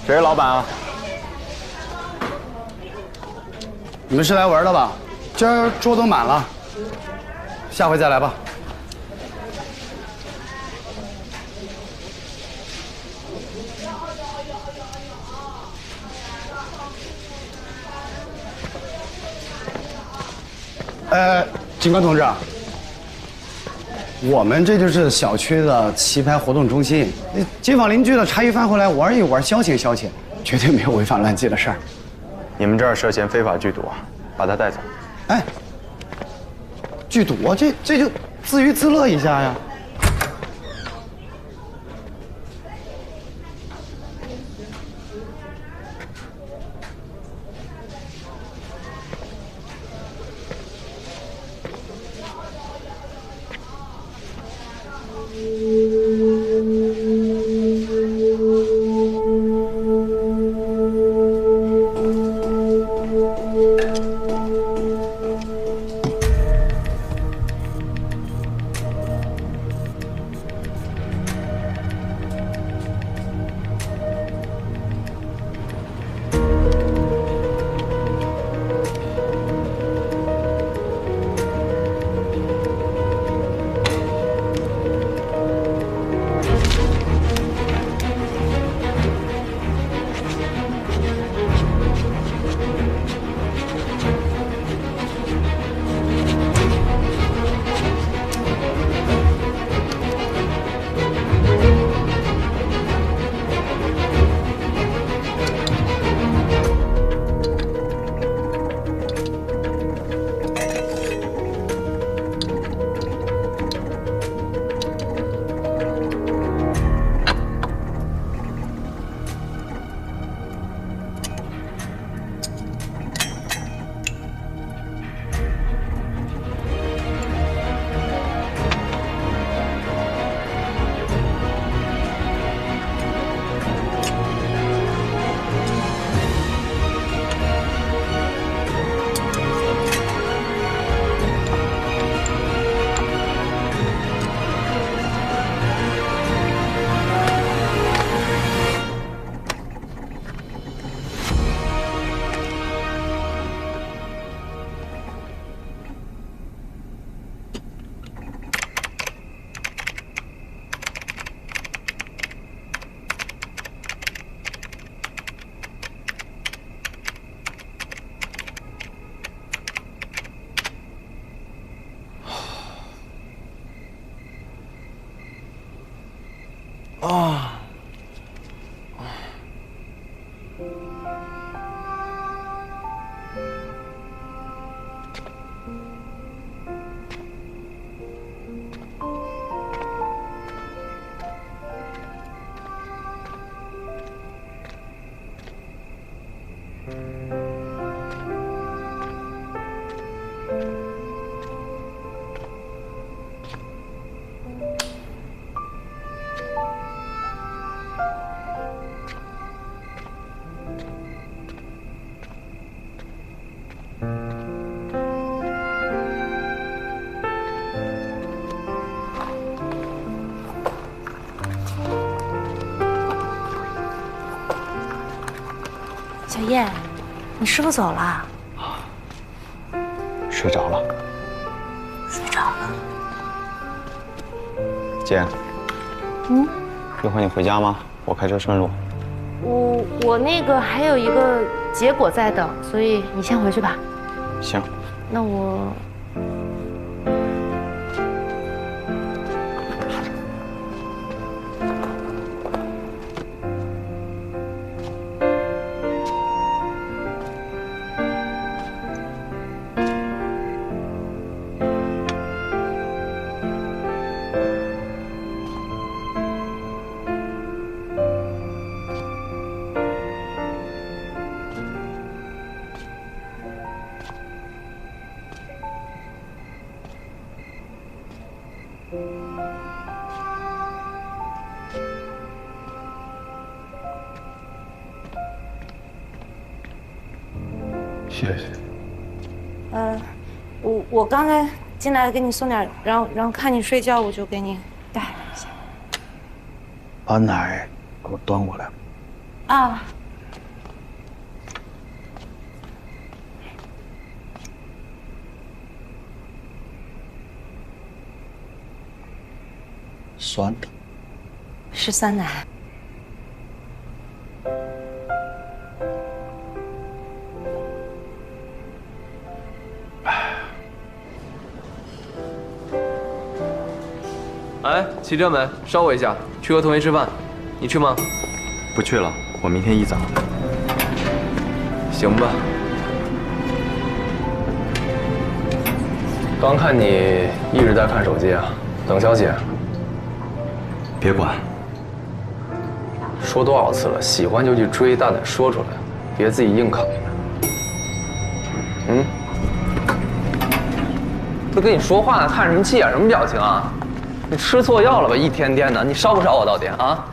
谁是老板啊？你们是来玩的吧？今儿桌都满了，下回再来吧。警官同志啊，我们这就是小区的棋牌活动中心，街坊邻居的茶余饭后来玩一玩，消遣消遣，绝对没有违法乱纪的事儿。你们这儿涉嫌非法聚赌啊，把他带走。哎，聚赌啊，这就自娱自乐一下呀。小叶，你师傅走了？睡着了。睡着了。姐。一会儿你回家吗？我开车顺路。我那个还有一个结果在等，所以你先回去吧。行。那我。谢谢。我刚才进来给你送点，然后看你睡觉，我就给你带了一下。把奶给我端过来。啊，酸的。是酸奶。哎，齐正美，稍我一下，去和同学吃饭，你去吗？不去了，我明天一早。行吧。刚看你一直在看手机啊，等消息。别管。说多少次了，喜欢就去追，大胆说出来，别自己硬扛。嗯？都跟你说话呢，叹什么气啊？什么表情啊？你吃错药了吧？一天天的，你烧不烧我到底啊？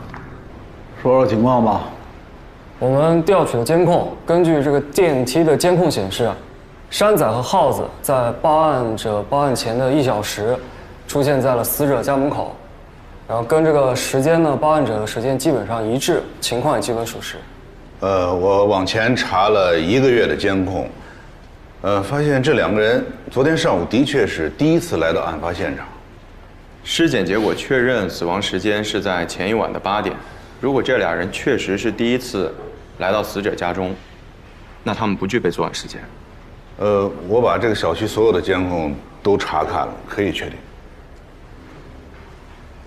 说说情况吧。我们调取了监控，根据这个电梯的监控显示，山仔和耗子在报案者报案前的1小时，出现在了死者家门口，然后跟这个时间呢，报案者的时间基本上一致，情况也基本属实。我往前查了1个月的监控，发现这2个人昨天上午的确是第一次来到案发现场。尸检结果确认死亡时间是在前一晚的8点。如果这俩人确实是第一次来到死者家中，那他们不具备作案时间。我把这个小区所有的监控都查看了，可以确定。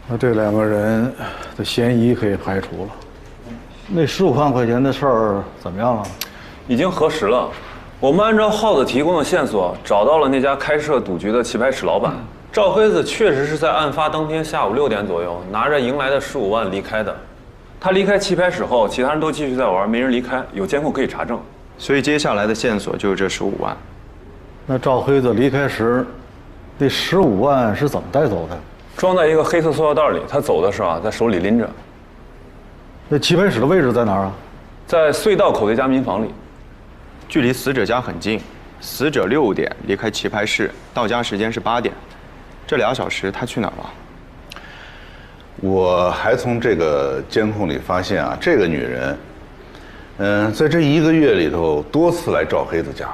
那这2个人的嫌疑可以排除了。那15万块钱的事儿怎么样了？已经核实了。我们按照耗子提供的线索，找到了那家开设赌局的棋牌室老板赵黑子，确实是在案发当天下午6点左右，拿着赢来的15万离开的。他离开棋牌室后，其他人都继续在玩，没人离开，有监控可以查证。所以接下来的线索就是这15万。那赵黑子离开时，那15万是怎么带走的？装在一个黑色塑料袋里，他走的时候在手里拎着。那棋牌室的位置在哪儿啊？在隧道口的一家民房里，距离死者家很近。死者6点离开棋牌室，到家时间是8点，这2小时他去哪儿了？我还从这个监控里发现啊，这个女人，在这1个月里头多次来赵黑子家。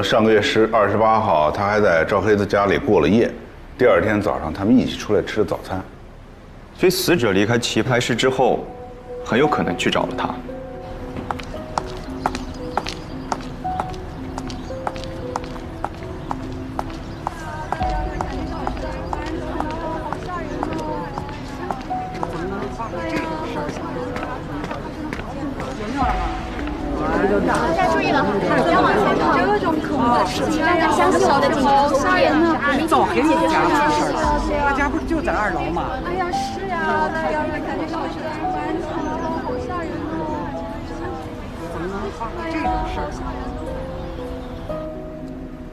上个月28号，她还在赵黑子家里过了夜，第2天早上他们一起出来吃的早餐。所以死者离开棋牌室之后，很有可能去找了他。大家注意了，不要往前靠。这种恐怖的事情，大家相信我的警察同志。早黑子家出事了，他家不是就在2楼吗？哎呀，是呀，哎呀，感觉小区的人完全了，好吓人哦！怎么能发生这种事儿？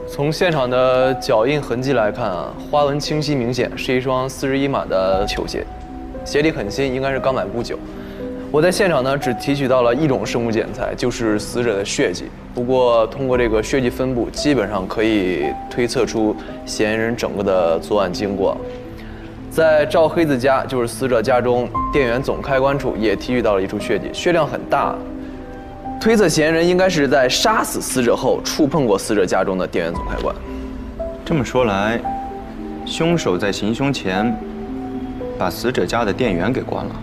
从现场的脚印痕迹来看啊，花纹清晰明显，是一双41码的球鞋，鞋底很新，应该是刚买不久。我在现场呢，只提取到了1种生物检材，就是死者的血迹。不过通过这个血迹分布，基本上可以推测出嫌疑人整个的作案经过。在赵黑子家，就是死者家中电源总开关处，也提取到了1处血迹，血量很大。推测嫌疑人应该是在杀死死者后触碰过死者家中的电源总开关。这么说来，凶手在行凶前把死者家的电源给关了。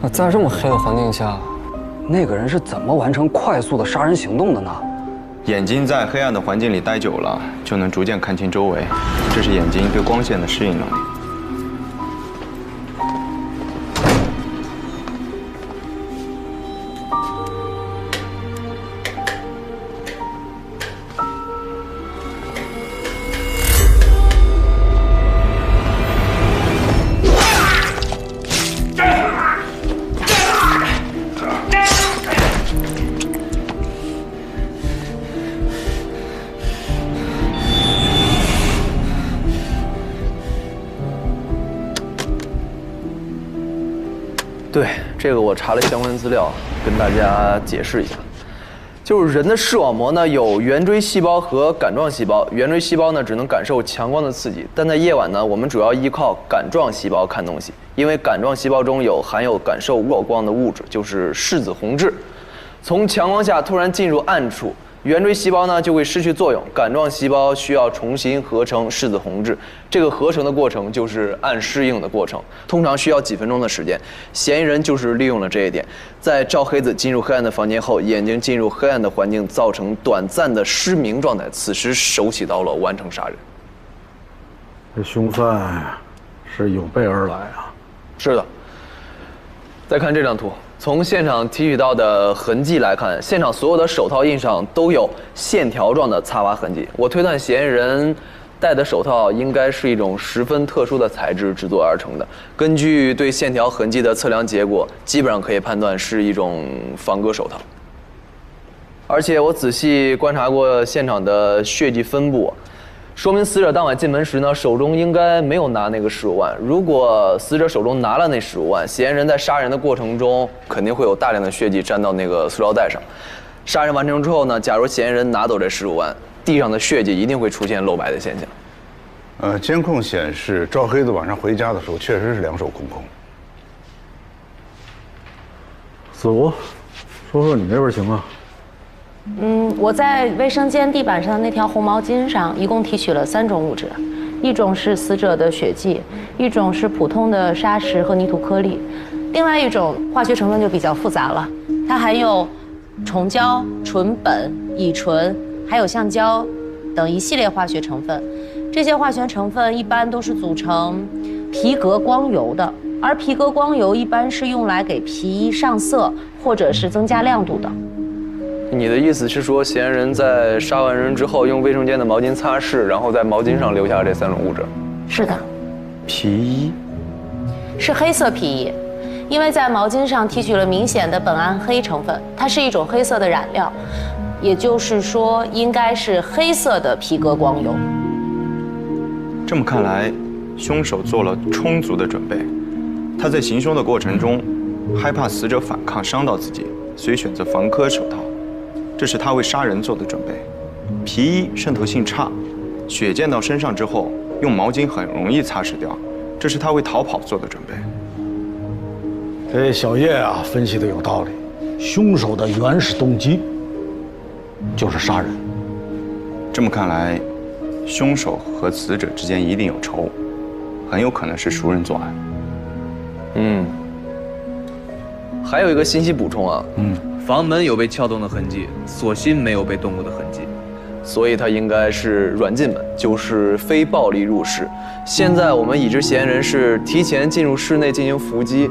那在这么黑的环境下，那个人是怎么完成快速的杀人行动的呢？眼睛在黑暗的环境里待久了，就能逐渐看清周围，这是眼睛对光线的适应能力。对，这个我查了相关资料，跟大家解释一下。就是人的视网膜呢有圆锥细胞和杆状细胞，圆锥细胞呢只能感受强光的刺激，但在夜晚呢，我们主要依靠杆状细胞看东西，因为杆状细胞中含有感受弱光的物质，就是视紫红质。从强光下突然进入暗处，圆锥细胞呢就会失去作用，杆状细胞需要重新合成拭子红质。这个合成的过程就是暗适应的过程，通常需要几分钟的时间。嫌疑人就是利用了这一点，在赵黑子进入黑暗的房间后，眼睛进入黑暗的环境，造成短暂的失明状态，此时手起刀落完成杀人。这凶犯是有备而来啊！是的。再看这张图。从现场提取到的痕迹来看，现场所有的手套印上都有线条状的擦挖痕迹。我推断嫌疑人戴的手套应该是一种十分特殊的材质制作而成的。根据对线条痕迹的测量结果，基本上可以判断是一种防割手套。而且我仔细观察过现场的血迹分布，说明死者当晚进门时呢，手中应该没有拿那个15万。如果死者手中拿了那15万，嫌疑人在杀人的过程中肯定会有大量的血迹沾到那个塑料袋上。杀人完成之后呢，假如嫌疑人拿走这15万，地上的血迹一定会出现露白的现象。监控显示赵黑子晚上回家的时候确实是两手空空。子午，说说你那边情况。我在卫生间地板上的那条红毛巾上，一共提取了3种物质，一种是死者的血迹，一种是普通的砂石和泥土颗粒，另外一种化学成分就比较复杂了，它含有虫胶、醇苯、乙醇，还有橡胶等一系列化学成分。这些化学成分一般都是组成皮革光油的，而皮革光油一般是用来给皮衣上色或者是增加亮度的。你的意思是说，嫌疑人在杀完人之后，用卫生间的毛巾擦拭，然后在毛巾上留下这3种物质？是的。皮衣是黑色皮衣，因为在毛巾上提取了明显的苯胺黑成分，它是一种黑色的染料，也就是说，应该是黑色的皮革光油。这么看来，凶手做了充足的准备。他在行凶的过程中，害怕死者反抗伤到自己，所以选择防割手套。这是他为杀人做的准备。皮衣渗透性差，血溅到身上之后，用毛巾很容易擦拭掉。这是他为逃跑做的准备。这小叶啊，分析的有道理。凶手的原始动机就是杀人。这么看来，凶手和死者之间一定有仇，很有可能是熟人作案。还有一个信息补充啊，房门有被撬动的痕迹，锁芯没有被动过的痕迹，所以它应该是软禁门，就是非暴力入室。现在我们已知嫌疑人是提前进入室内进行伏击，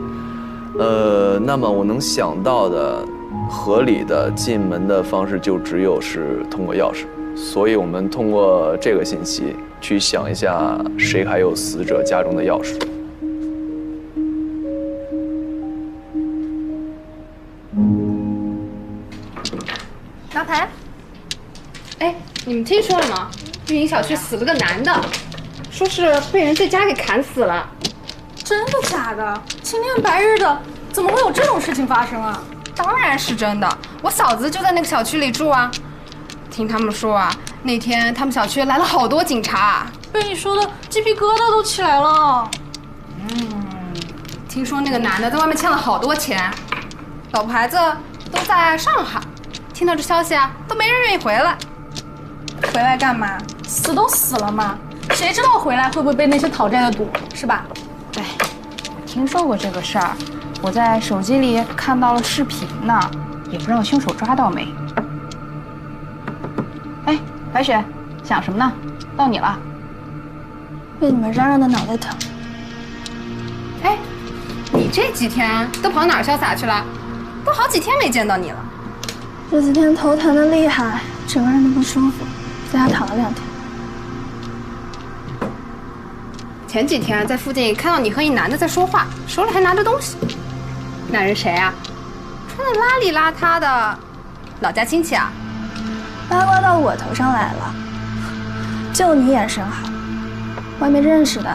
那么我能想到的合理的进门的方式就只有是通过钥匙，所以我们通过这个信息去想一下，谁还有死者家中的钥匙。拿牌。哎，你们听说了吗？玉营小区死了个男的，说是被人在家给砍死了。真的假的？青天白日的，怎么会有这种事情发生啊？当然是真的，我嫂子就在那个小区里住啊。听他们说啊，那天他们小区来了好多警察。被你说的鸡皮疙瘩都起来了。听说那个男的在外面欠了好多钱，老婆孩子都在上海。听到这消息啊，都没人愿意回来。回来干嘛？死都死了嘛，谁知道回来会不会被那些讨债的堵，是吧？对，听说过这个事儿，我在手机里看到了视频呢，也不知道凶手抓到没。哎，白雪，想什么呢？到你了。被你们嚷嚷的脑袋疼。哎，你这几天都跑哪儿潇洒去了？都好几天没见到你了。这几天头疼的厉害，整个人都不舒服，在家躺了2天。前几天在附近看到你和一男的在说话，手里还拿着东西。那人谁啊？穿得邋里邋遢的，老家亲戚啊？八卦到我头上来了，就你眼神好，外面认识的，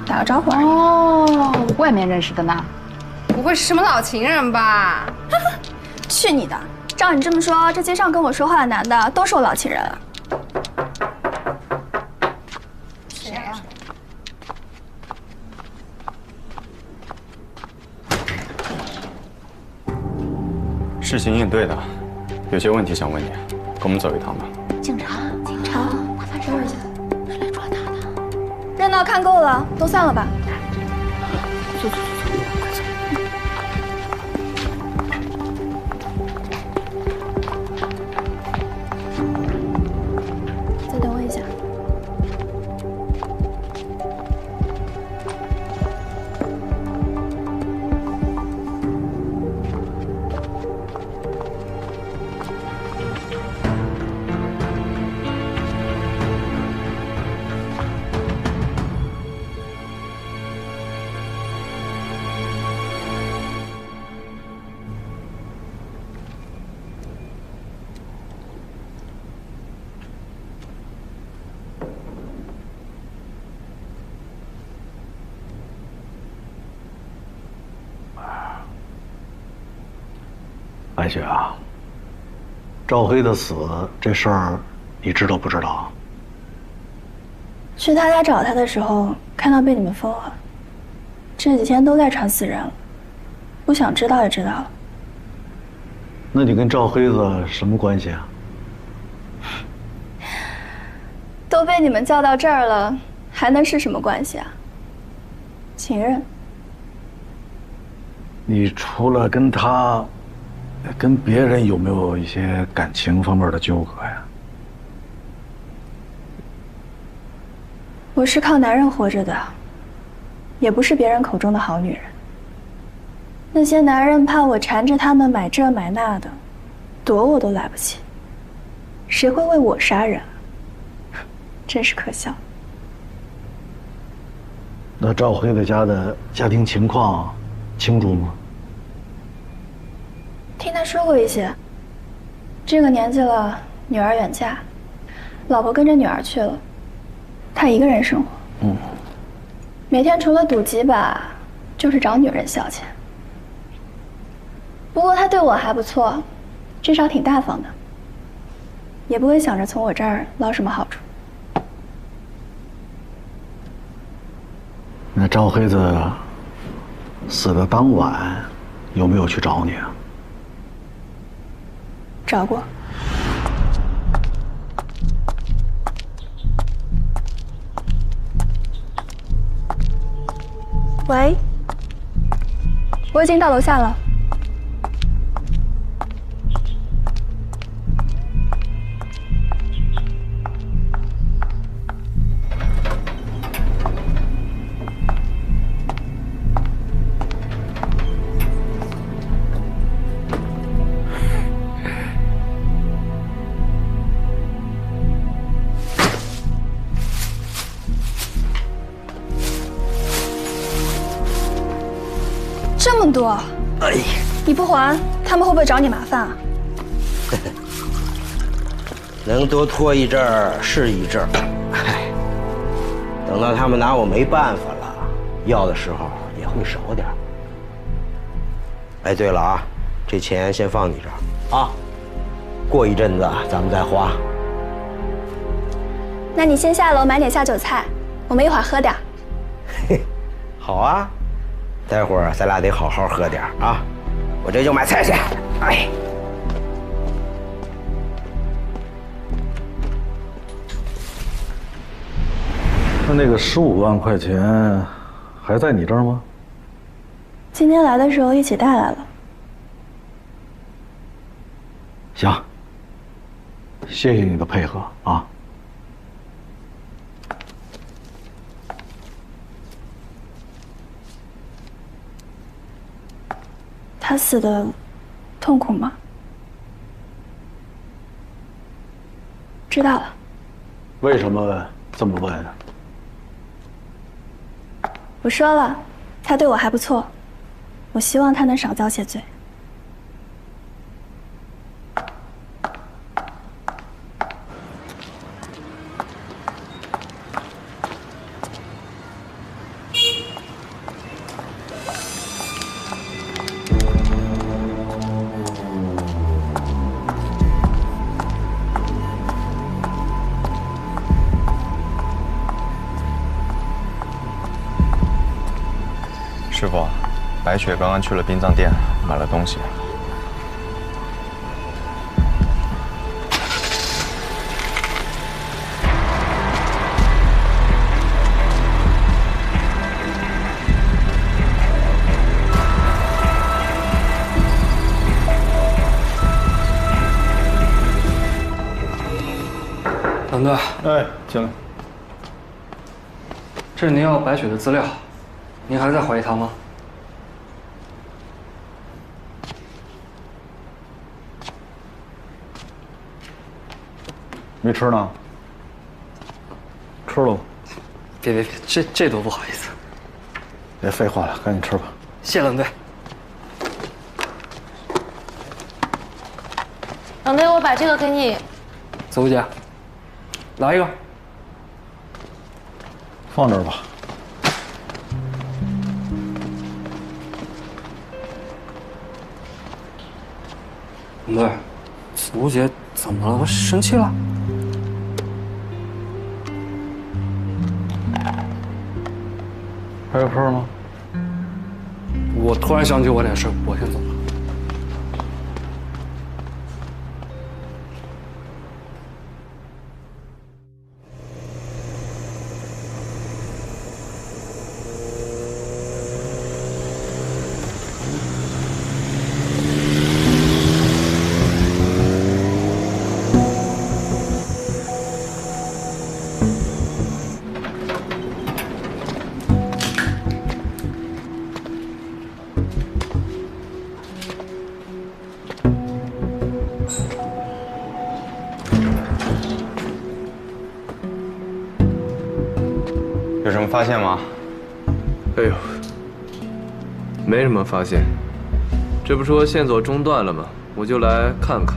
打个招呼而已。哦，外面认识的呢？不会是什么老情人吧？去你的！照你这么说，这街上跟我说话的男的都是我老情人啊？谁啊？事情应对的，有些问题想问你。跟我们走一趟吧。警察，他犯事儿了，是来抓他的。热闹看够了，都散了吧。走，快走。再等我一下。白雪啊，赵黑的死这事儿，你知道不知道？去他家找他的时候，看到被你们封了，这几天都在传死人了，不想知道也知道了。那你跟赵黑子什么关系啊？都被你们叫到这儿了，还能是什么关系啊？情人。你除了跟他，跟别人有没有一些感情方面的纠葛呀？我是靠男人活着的，也不是别人口中的好女人。那些男人怕我缠着他们买这买那的，躲我都来不及。谁会为我杀人啊？真是可笑。那赵黑子家的家庭情况清楚吗？听他说过一些。这个年纪了，女儿远嫁，老婆跟着女儿去了，他一个人生活。每天除了赌几把，就是找女人消遣。不过他对我还不错，至少挺大方的，也不会想着从我这儿捞什么好处。那赵黑子死的当晚，有没有去找你啊？找过。喂，我已经到楼下了。这么多，你不还，他们会不会找你麻烦啊？能多拖一阵儿是一阵儿，唉，等到他们拿我没办法了，要的时候也会少点儿。哎，对了啊，这钱先放你这儿啊，过一阵子咱们再花。那你先下楼买点下酒菜，我们一会儿喝点儿。嘿，好啊。待会儿咱俩得好好喝点啊！我这就买菜去。哎，那个15万块钱还在你这儿吗？今天来的时候一起带来了。行，谢谢你的配合啊。他死的痛苦吗？知道了。为什么这么问啊？我说了，他对我还不错，我希望他能少遭些罪。师傅，白雪刚刚去了殡葬店，买了东西。冷队，哎，进来。这是您要白雪的资料，您还在怀疑她吗？没吃呢？吃了。别，这多不好意思。别废话了，赶紧吃吧。谢冷队。冷队，我把这个给你。子茹姐，来一个。放这儿吧。冷队，子茹姐怎么了？她生气了？还有事吗？我突然想起我点事，我先走了。有什么发现吗？哎呦，没什么发现。这不说线索中断了吗？我就来看看。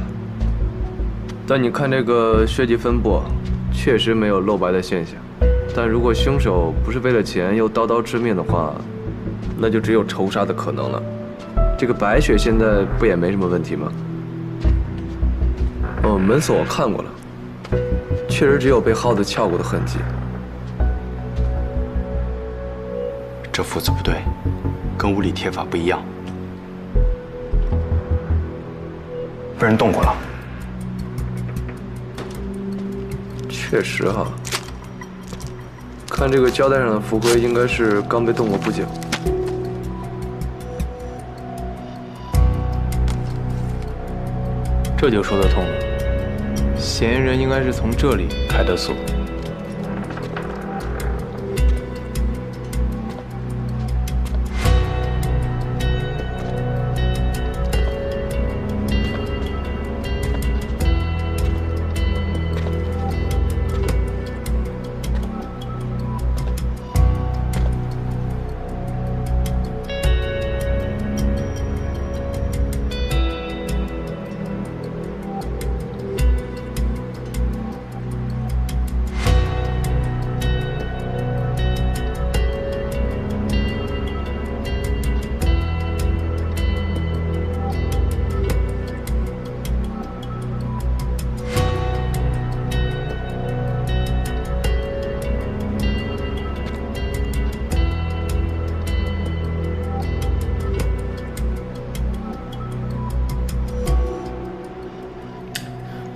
但你看这个血迹分布，确实没有露白的现象。但如果凶手不是为了钱又刀刀致命的话，那就只有仇杀的可能了。这个白雪现在不也没什么问题吗？哦，门锁我看过了，确实只有被耗子撬过的痕迹。这斧子不对，跟屋里铁法不一样，被人动过了。确实哈，看这个胶带上的浮灰，应该是刚被动过不久。这就说得通了，嫌疑人应该是从这里开的锁。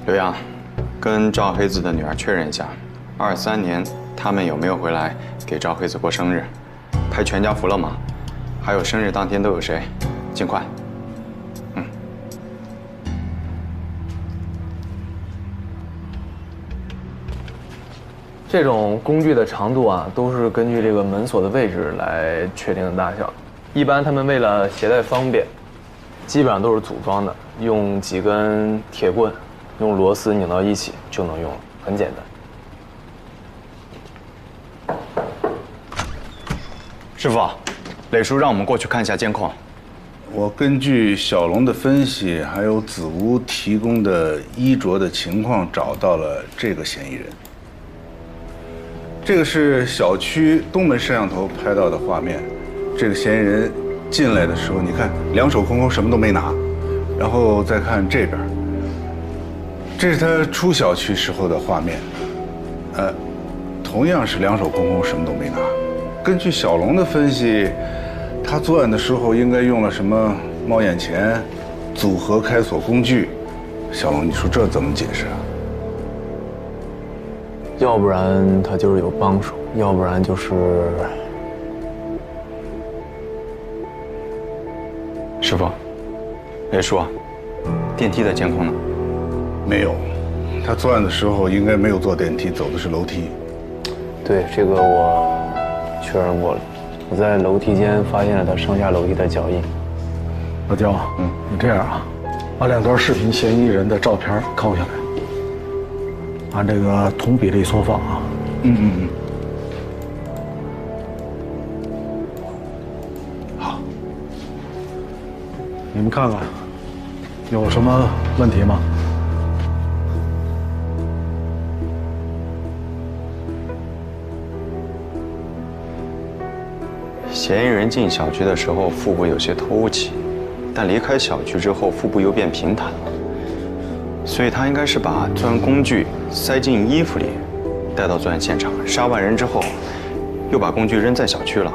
刘洋，跟赵黑子的女儿确认一下，23年他们有没有回来给赵黑子过生日？拍全家福了吗？还有生日当天都有谁？尽快。这种工具的长度啊，都是根据这个门锁的位置来确定的大小。一般他们为了携带方便，基本上都是组装的，用几根铁棍，用螺丝拧到一起就能用了，很简单。师傅，磊叔让我们过去看一下监控。我根据小龙的分析，还有子吴提供的衣着的情况，找到了这个嫌疑人。这个是小区东门摄像头拍到的画面。这个嫌疑人进来的时候，你看两手空空，什么都没拿。然后再看这边，这是他出小区时候的画面。同样是两手空空，什么都没拿。根据小龙的分析，他作案的时候应该用了什么猫眼钳、组合开锁工具。小龙，你说这怎么解释啊？要不然他就是有帮手，要不然就是……师傅，磊叔，电梯的监控呢？没有，他作案的时候应该没有坐电梯，走的是楼梯。对，这个我确认过了。我在楼梯间发现了他上下楼梯的脚印。老焦，你这样啊，把2段视频嫌疑人的照片拷下来，按这个同比例缩放啊。好，你们看看，有什么问题吗？嫌疑人进小区的时候腹部有些凸起，但离开小区之后腹部又变平坦了，所以他应该是把作案工具塞进衣服里，带到作案现场，杀完人之后，又把工具扔在小区了。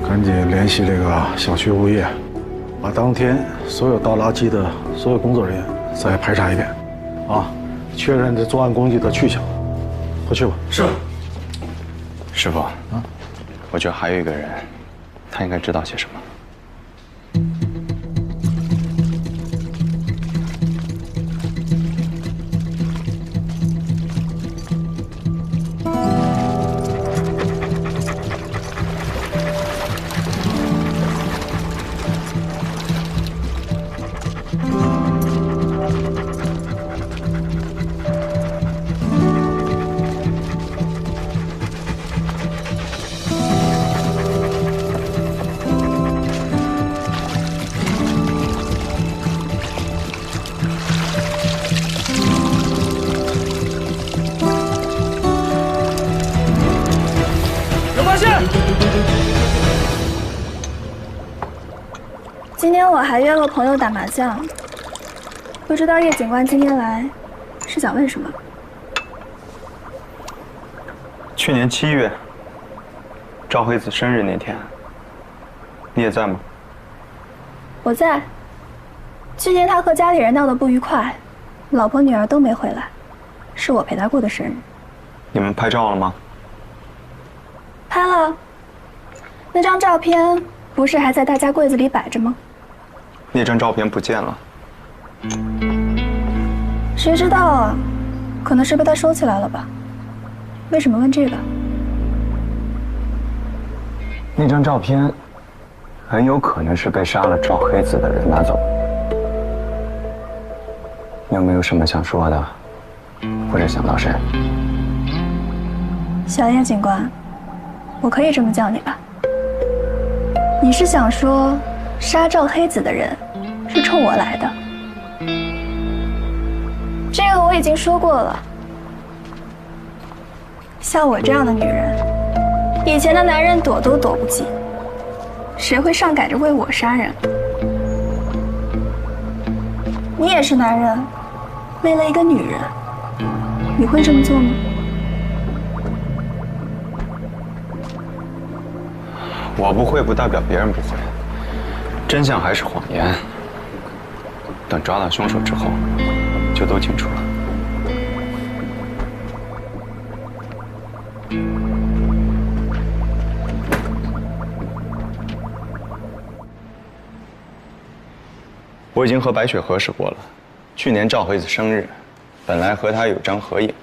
赶紧联系这个小区物业，把当天所有倒垃圾的所有工作人员再排查一遍，啊，确认这作案工具的去向。回去吧。是。师傅，我觉得还有一个人，他应该知道些什么。今天我还约了朋友打麻将，不知道叶警官今天来是想问什么？去年7月，赵黑子生日那天，你也在吗？我在。去年他和家里人闹得不愉快，老婆女儿都没回来，是我陪他过的生日。你们拍照了吗？拍了。那张照片不是还在大家柜子里摆着吗？那张照片不见了。谁知道啊？可能是被他收起来了吧？为什么问这个？那张照片很有可能是被杀了赵黑子的人拿走。你有没有什么想说的，或者想到谁？小叶警官，我可以这么叫你吧？你是想说，杀赵黑子的人是冲我来的？这个我已经说过了。像我这样的女人，以前的男人躲都躲不进，谁会上赶着为我杀人？你也是男人，为了一个女人，你会这么做吗？我不会，不代表别人不会。真相还是谎言。等抓到凶手之后，就都清楚了。我已经和白雪核实过了，去年赵黑子生日，本来和她有张合影，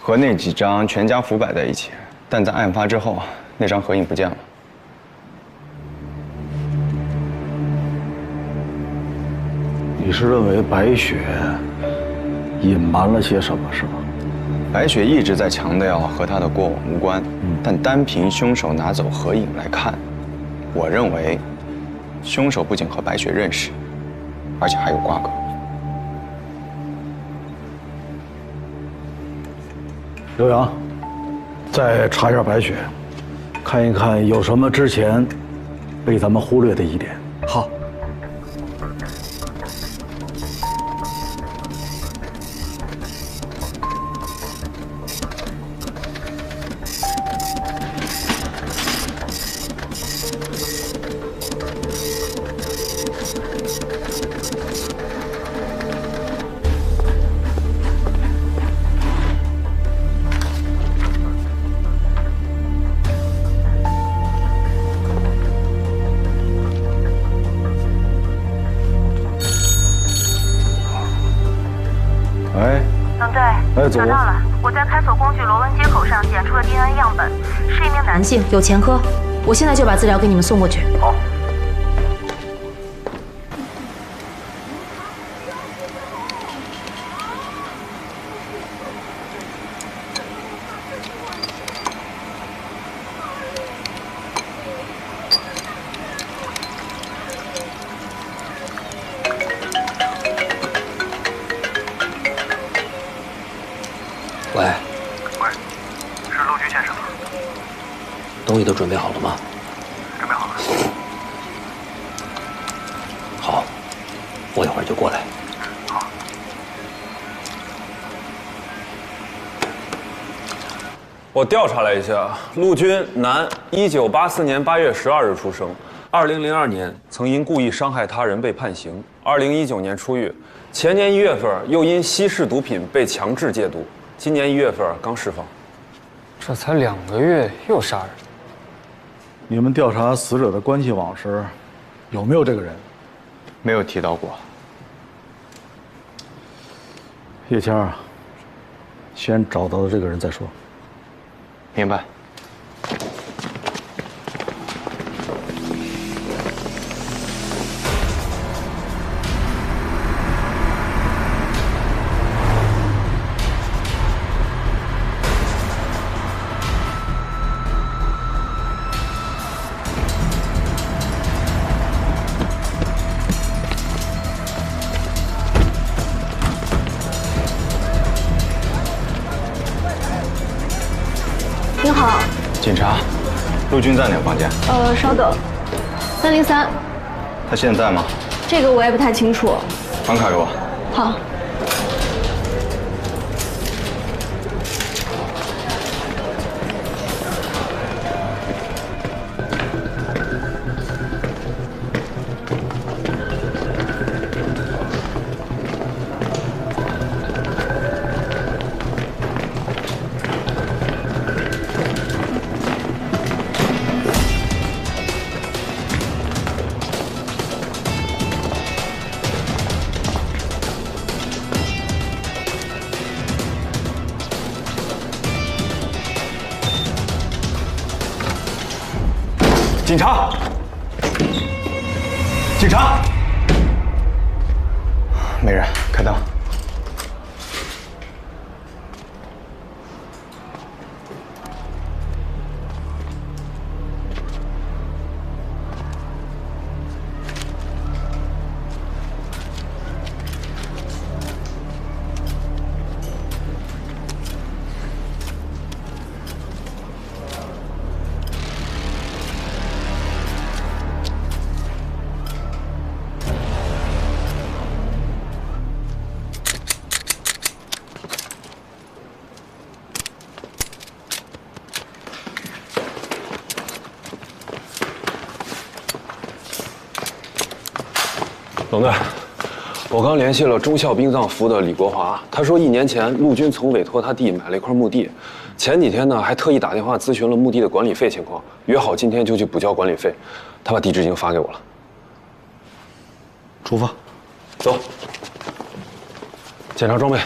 和那几张全家福摆在一起，但在案发之后，那张合影不见了。你是认为白雪隐瞒了些什么，是吗？白雪一直在强调和她的过往无关，但单凭凶手拿走合影来看，我认为凶手不仅和白雪认识，而且还有瓜葛。刘洋，再查一下白雪，看一看有什么之前被咱们忽略的疑点。好。哎，对，哎，走。找到了，我在开锁工具螺纹接口上检出了 DNA 样本，是一名男性，有前科。我现在就把资料给你们送过去。好。喂，是陆军先生吗？东西都准备好了吗？准备好了。好，我一会儿就过来。好。我调查了一下，陆军，男，1984年8月12日出生，2002年曾因故意伤害他人被判刑，2019年出狱，前年1月份又因吸食毒品被强制戒毒，今年1月份刚释放。这才2个月又杀人。你们调查死者的关系网时，有没有这个人？没有提到过。叶谦啊，先找到这个人再说。明白。您好，警察，陆军在哪个房间？稍等，303。他现在吗？这个我也不太清楚。房卡给我。好。警察！警察！没人，开灯。董队，我刚联系了中校殡葬服的李国华，他说1年前陆军曾委托他弟买了一块墓地，前几天呢还特意打电话咨询了墓地的管理费情况，约好今天就去补交管理费。他把地址已经发给我了。出发，走。检查装备。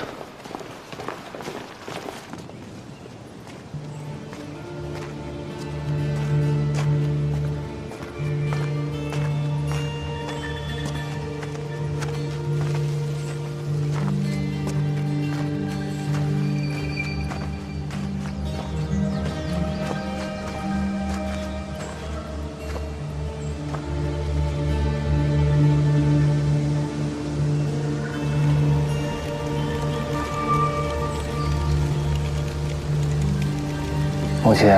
梦洁，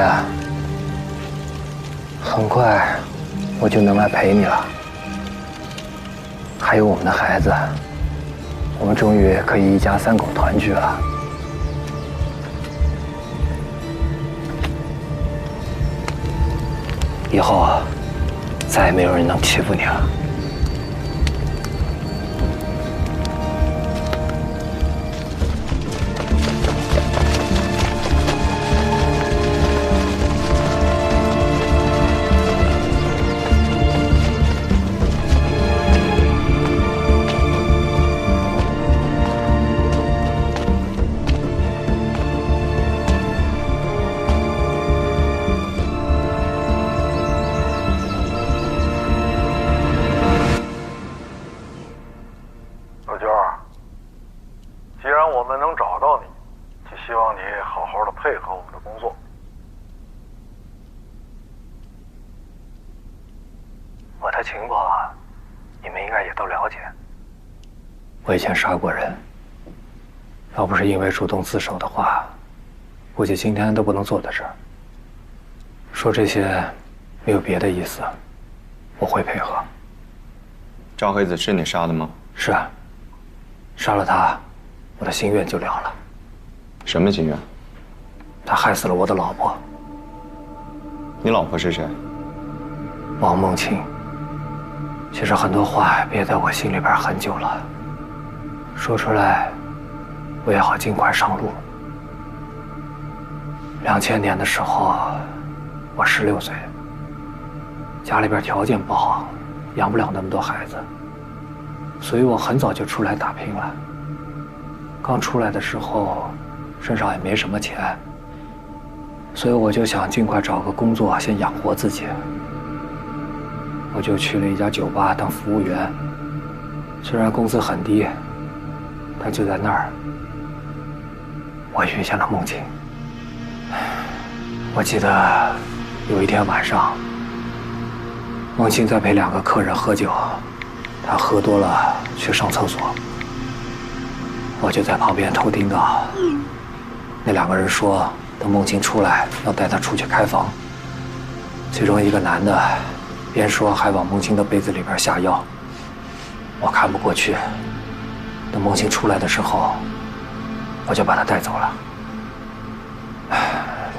很快我就能来陪你了。还有我们的孩子，我们终于可以一家3口团聚了。以后啊，再也没有人能欺负你了。既然我们能找到你，就希望你好好的配合我们的工作。我的情况，你们应该也都了解。我以前杀过人，要不是因为主动自首的话，估计今天都不能做到这儿。说这些没有别的意思，我会配合。赵黑子是你杀的吗？是啊，杀了他，我的心愿就了了。什么心愿？他害死了我的老婆。你老婆是谁？王梦清。其实很多话憋在我心里边很久了，说出来，我也好尽快上路。2000年的时候，我16岁，家里边条件不好，养不了那么多孩子，所以我很早就出来打拼了。刚出来的时候，身上也没什么钱，所以我就想尽快找个工作，先养活自己。我就去了一家酒吧当服务员，虽然工资很低，但就在那儿，我遇见了梦清。我记得有一天晚上，梦清在陪2个客人喝酒，他喝多了去上厕所，我就在旁边偷听到那2个人说，等梦清出来要带他出去开房，其中一个男的边说还往梦清的杯子里边下药，我看不过去。等梦清出来的时候，我就把他带走了。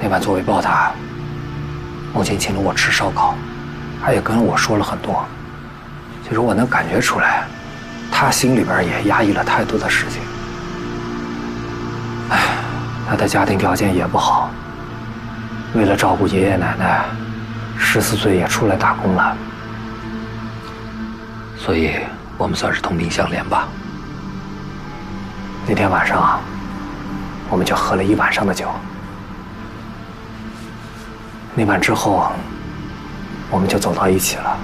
那晚作为报答，梦清请了我吃烧烤，他也跟我说了很多。其实我能感觉出来，他心里边也压抑了太多的事情。他的家庭条件也不好，为了照顾爷爷奶奶，14岁也出来打工了，所以我们算是同病相怜吧。那天晚上，我们就喝了1晚上的酒。那晚之后，我们就走到一起了。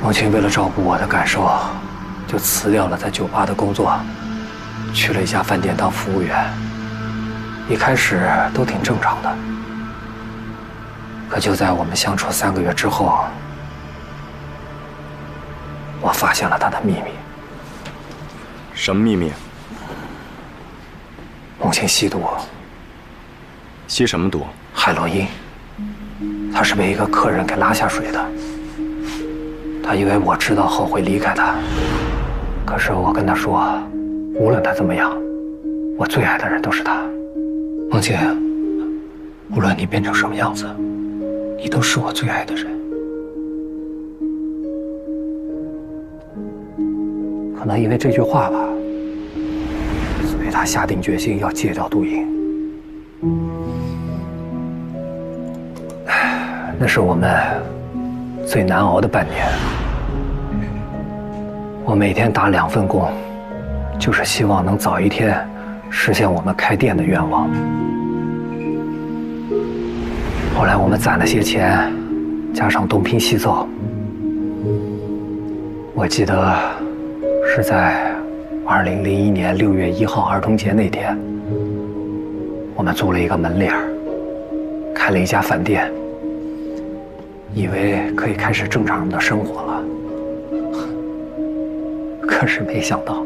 梦清为了照顾我的感受，就辞掉了在酒吧的工作，去了一家饭店当服务员。一开始都挺正常的。可就在我们相处3个月之后，我发现了他的秘密。什么秘密？梦清吸毒。吸什么毒？海洛因。他是被一个客人给拉下水的。他以为我知道后会离开他，可是我跟他说，无论他怎么样，我最爱的人都是他。梦清，无论你变成什么样子，你都是我最爱的人。可能因为这句话吧，所以他下定决心要戒掉毒瘾。那是我们最难熬的半年。我每天打2份工，就是希望能早一天实现我们开店的愿望。后来我们攒了些钱，加上东拼西凑，我记得是在2001年6月1号儿童节那天，我们租了一个门脸，开了一家饭店，以为可以开始正常的生活了。可是没想到，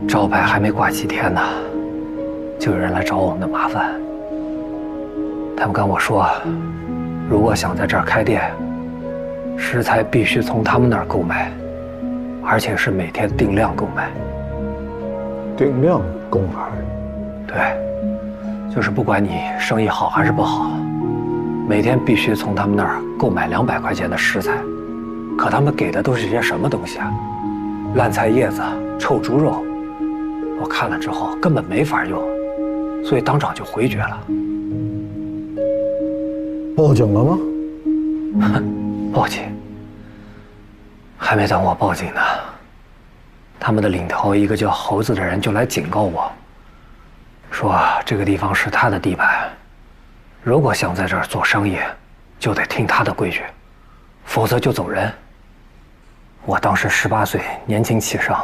招牌还没挂几天呢，就有人来找我们的麻烦。他们跟我说，如果想在这儿开店，食材必须从他们那儿购买，而且是每天定量购买。定量购买？对，就是不管你生意好还是不好，每天必须从他们那儿购买200块钱的食材。可他们给的都是些什么东西啊？烂菜叶子、臭猪肉，我看了之后根本没法用，所以当场就回绝了。报警了吗？报警？还没等我报警呢，他们的领头一个叫猴子的人就来警告我，说这个地方是他的地盘，如果想在这儿做生意，就得听他的规矩，否则就走人。我当时18岁，年轻气盛，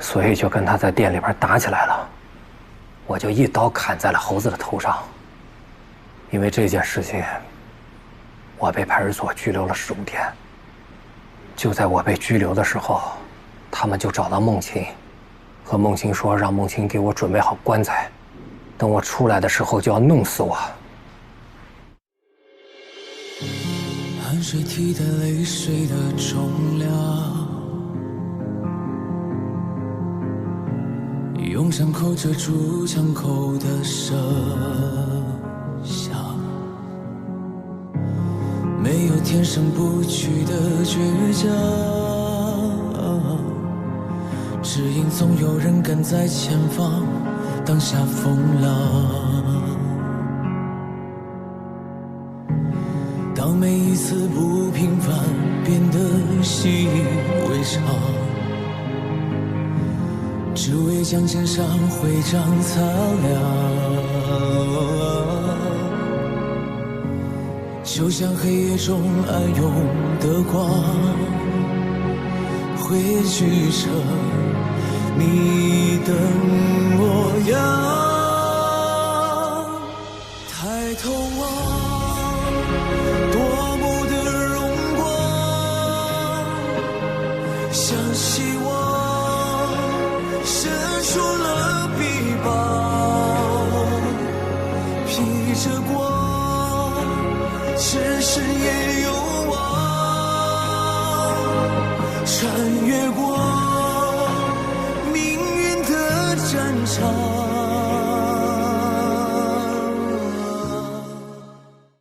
所以就跟他在店里边打起来了，我就一刀砍在了猴子的头上。因为这件事情，我被派出所拘留了15天。就在我被拘留的时候，他们就找到孟晴，和孟晴说让孟晴给我准备好棺材，等我出来的时候就要弄死我。汗水替代泪水的重量，用伤口遮住枪口的声响，没有天生不屈的倔强，只因总有人赶在前方挡下风浪。当每一次不平凡变得习以为常，只为将肩上徽章擦亮，就像黑夜中暗涌的光，汇聚成你的模样。抬头望，多么的荣光，像希望伸出了臂膀，披着光，只是也有望，穿越过命运的战场。